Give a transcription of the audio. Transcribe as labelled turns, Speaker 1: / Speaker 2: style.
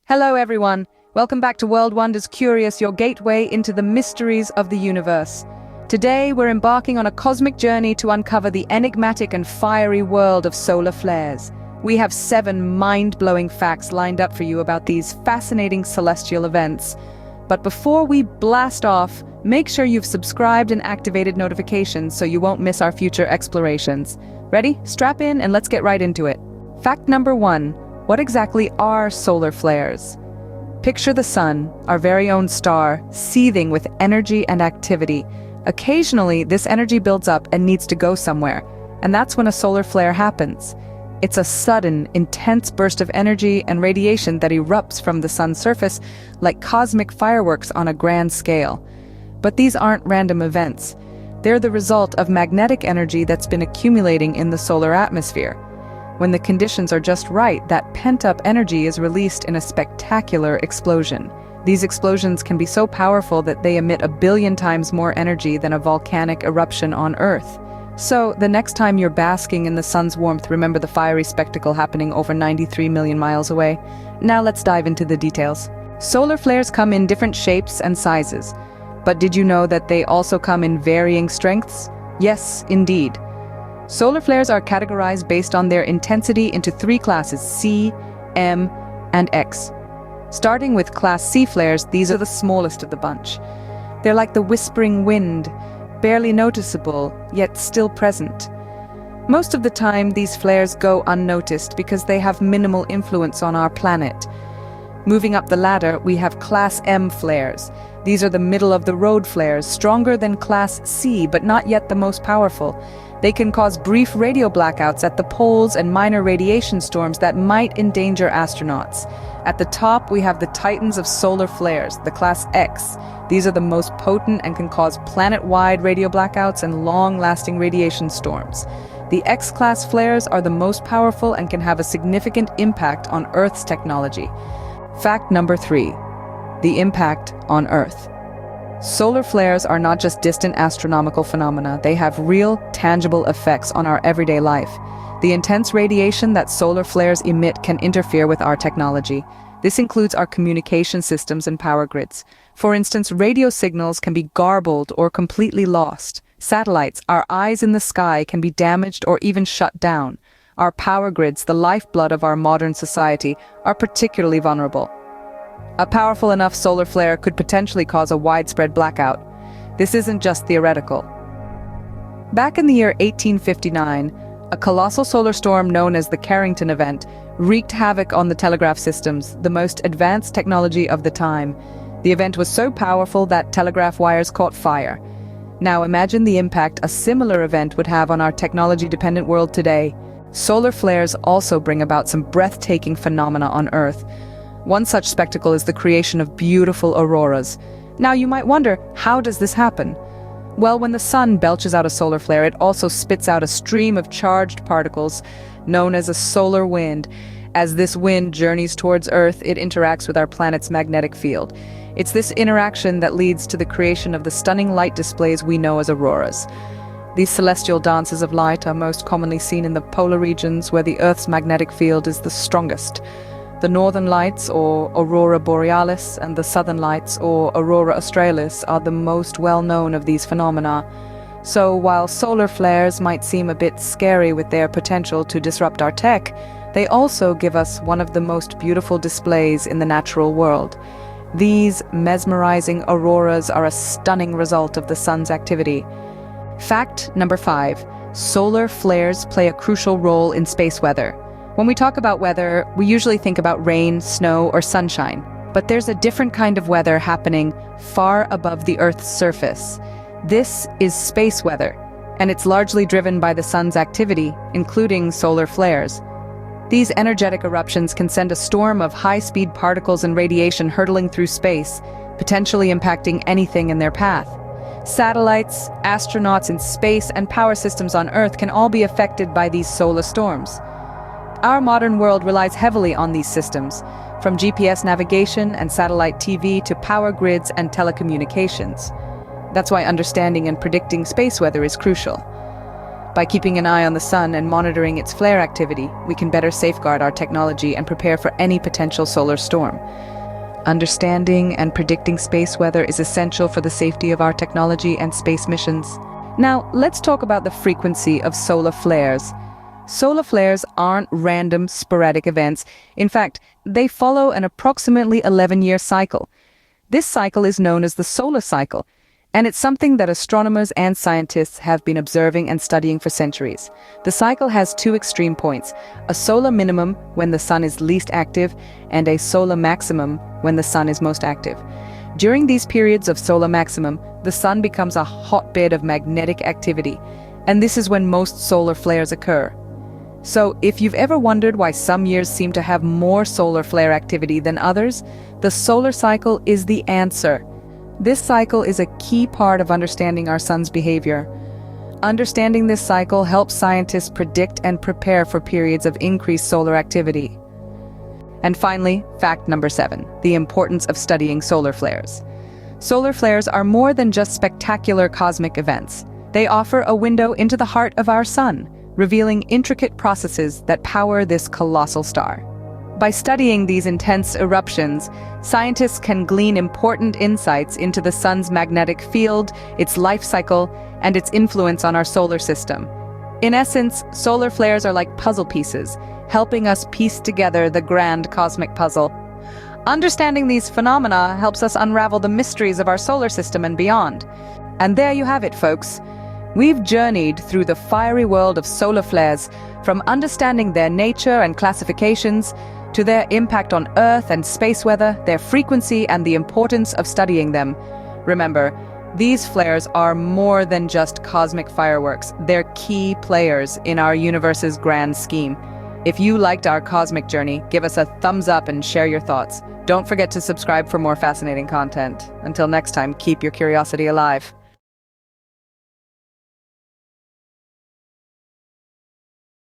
Speaker 1: Hello everyone, welcome back to World Wonders Curious, your gateway into the mysteries of the universe. Today we're embarking on a cosmic journey to uncover the enigmatic and fiery world of solar flares. We have 7 mind-blowing facts lined up for you about these fascinating celestial events. But before we blast off, make sure you've subscribed and activated notifications so you won't miss our future explorations. Ready? Strap in and let's get right into it. Fact number 1. What exactly are solar flares? Picture the sun, our very own star, seething with energy and activity. Occasionally, this energy builds up and needs to go somewhere, and that's when a solar flare happens. It's a sudden, intense burst of energy and radiation that erupts from the sun's surface like cosmic fireworks on a grand scale. But these aren't random events. They're the result of magnetic energy that's been accumulating in the solar atmosphere. When the conditions are just right, that pent-up energy is released in a spectacular explosion. These explosions can be so powerful that they emit 1 billion times more energy than a volcanic eruption on Earth. So, the next time you're basking in the sun's warmth, remember the fiery spectacle happening over 93 million miles away. Now let's dive into the details. Solar flares come in different shapes and sizes. But did you know that they also come in varying strengths? Yes, indeed. Solar flares are categorized based on their intensity into 3 classes, C, M, and X. Starting with Class C flares, these are the smallest of the bunch. They're like the whispering wind, barely noticeable, yet still present. Most of the time, these flares go unnoticed because they have minimal influence on our planet. Moving up the ladder, we have Class M flares. These are the middle-of-the-road flares, stronger than Class C, but not yet the most powerful. They can cause brief radio blackouts at the poles and minor radiation storms that might endanger astronauts. At the top, we have the titans of solar flares, the Class X. These are the most potent and can cause planet-wide radio blackouts and long-lasting radiation storms. The X-class flares are the most powerful and can have a significant impact on Earth's technology. Fact number 3. The impact on Earth. Solar flares are not just distant astronomical phenomena, they have real, tangible effects on our everyday life. The intense radiation that solar flares emit can interfere with our technology. This includes our communication systems and power grids. For instance, radio signals can be garbled or completely lost. Satellites, our eyes in the sky, can be damaged or even shut down. Our power grids, the lifeblood of our modern society, are particularly vulnerable. A powerful enough solar flare could potentially cause a widespread blackout. This isn't just theoretical. Back in the year 1859, a colossal solar storm known as the Carrington event wreaked havoc on the telegraph systems, the most advanced technology of the time. The event was so powerful that telegraph wires caught fire. Now imagine the impact a similar event would have on our technology-dependent world today. Solar flares also bring about some breathtaking phenomena on Earth. One such spectacle is the creation of beautiful auroras. Now you might wonder, how does this happen? Well, when the sun belches out a solar flare, it also spits out a stream of charged particles known as a solar wind. As this wind journeys towards Earth, it interacts with our planet's magnetic field. It's this interaction that leads to the creation of the stunning light displays we know as auroras. These celestial dances of light are most commonly seen in the polar regions where the Earth's magnetic field is the strongest. The northern lights, or Aurora borealis, and the southern lights, or Aurora australis, are the most well-known of these phenomena. So while solar flares might seem a bit scary with their potential to disrupt our tech, they also give us one of the most beautiful displays in the natural world. These mesmerizing auroras are a stunning result of the sun's activity. Fact number 5. Solar flares play a crucial role in space weather. When we talk about weather, we usually think about rain, snow, or sunshine. But there's a different kind of weather happening far above the Earth's surface. This is space weather, and it's largely driven by the sun's activity, including solar flares. These energetic eruptions can send a storm of high-speed particles and radiation hurtling through space, potentially impacting anything in their path. Satellites, astronauts in space, and power systems on Earth can all be affected by these solar storms. Our modern world relies heavily on these systems, from GPS navigation and satellite TV to power grids and telecommunications. That's why understanding and predicting space weather is crucial. By keeping an eye on the sun and monitoring its flare activity, we can better safeguard our technology and prepare for any potential solar storm. Understanding and predicting space weather is essential for the safety of our technology and space missions. Now, let's talk about the frequency of solar flares. Solar flares aren't random, sporadic events. In fact, they follow an approximately 11-year cycle. This cycle is known as the solar cycle, and it's something that astronomers and scientists have been observing and studying for centuries. The cycle has two extreme points: a solar minimum when the sun is least active, and a solar maximum when the sun is most active. During these periods of solar maximum, the sun becomes a hotbed of magnetic activity, and this is when most solar flares occur. So, if you've ever wondered why some years seem to have more solar flare activity than others, the solar cycle is the answer. This cycle is a key part of understanding our sun's behavior. Understanding this cycle helps scientists predict and prepare for periods of increased solar activity. And finally, fact number 7, the importance of studying solar flares. Solar flares are more than just spectacular cosmic events. They offer a window into the heart of our sun, revealing intricate processes that power this colossal star. By studying these intense eruptions, scientists can glean important insights into the sun's magnetic field, its life cycle, and its influence on our solar system. In essence, solar flares are like puzzle pieces, helping us piece together the grand cosmic puzzle. Understanding these phenomena helps us unravel the mysteries of our solar system and beyond. And there you have it, folks. We've journeyed through the fiery world of solar flares, from understanding their nature and classifications, to their impact on Earth and space weather, their frequency, and the importance of studying them. Remember, these flares are more than just cosmic fireworks. They're key players in our universe's grand scheme. If you liked our cosmic journey, give us a thumbs up and share your thoughts. Don't forget to subscribe for more fascinating content. Until next time, keep your curiosity alive.